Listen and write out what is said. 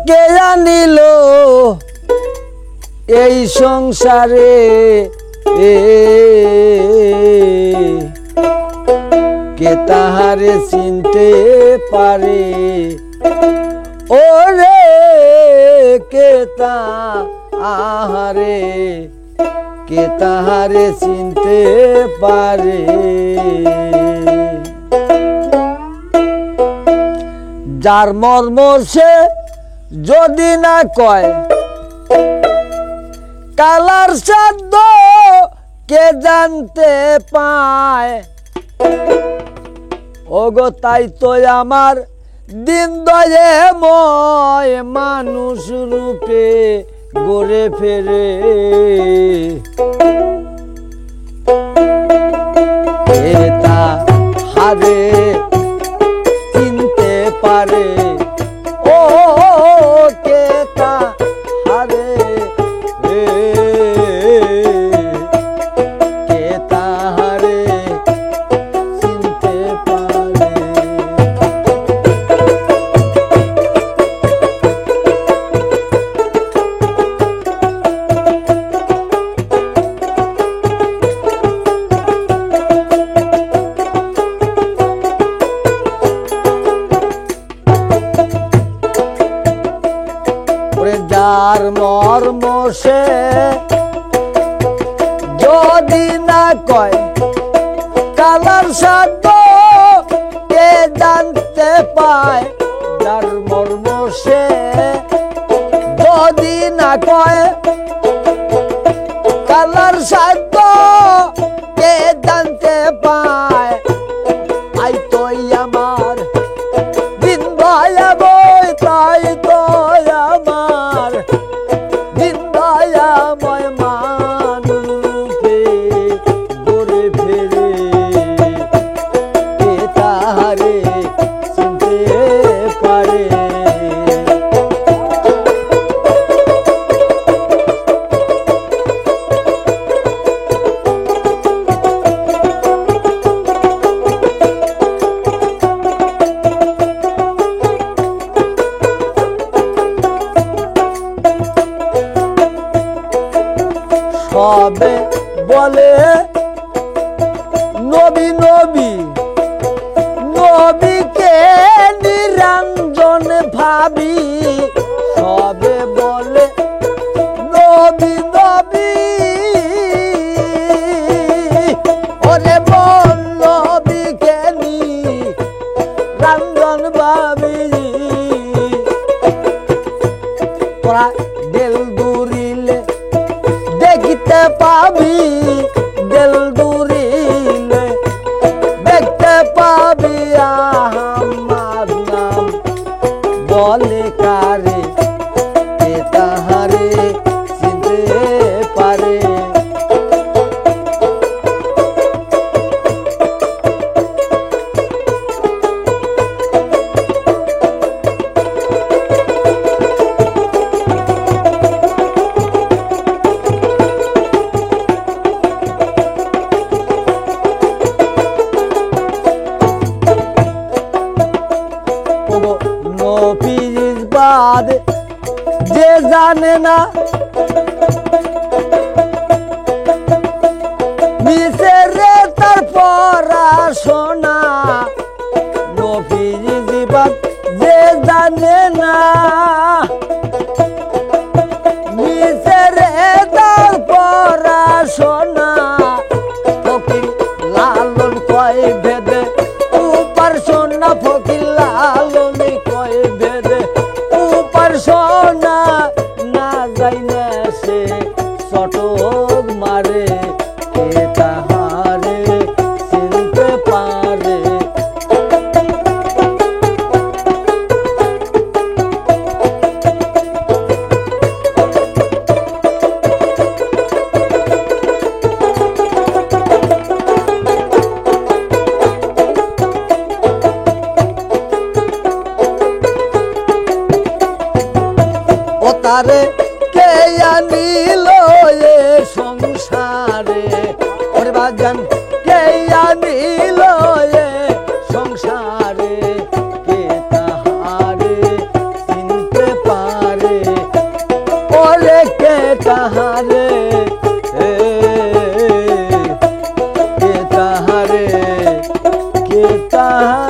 কে জানিল এই সংসারে কে তাহারে চিনতে পারে ওরে কে তাহারে কে তাহারে চিনতে পারে যার মর্ম সে যদি না কয় কালার সাধ্য কে জানতে পায় ওগো তাই তো আমার দিন দয়ে ময় মানুষ রূপে ঘুরে ফেরে এটা হারে চিনতে পারে ও কে তা হারে কে তাহারে চিনতে পারে যার মর্ম সে যদি না কয় কালার সাধ্য কে জানতে পায় যার মর্ম সে যদি না কয় কালার সাধ্য কে জানতে পায় আই তো আমার দিন দয়া বই তাই তো আমার দিন দয়াময় মানুষে ঘুরে ফেরে কে তাহারে চিনতে পারে সবে বলে নবী নবী নবীকে নিরঞ্জন ভাবি সবে বলে নবী নবী ওরে বল নবীকে নিরঞ্জন ভাবি তোরা দিল দূরিলে দেখিতে পাবি দিল দূরিলে দেখতে পাবি আমার নাম বলে কারে কে তাহারে চিনতে পারে নবীর বাদ যে জানে না মিশরে তার পড়াশোনা নবীর বাদ যে জানে না মিশরে তার পড়াশোনা ফকির লালন কয় ভেদে উপাসনা ফকির লালন কয় ভেদে উপাসনা না যাই না সে চটক মারে কে তাহারে চিনতে পারে তারে কে আনিল এ সংসারে ওরে বাজান কে আনিল এ সংসারে কে তাহারে চিনতে পারে তাহারে কে তাহারে কে তাহারে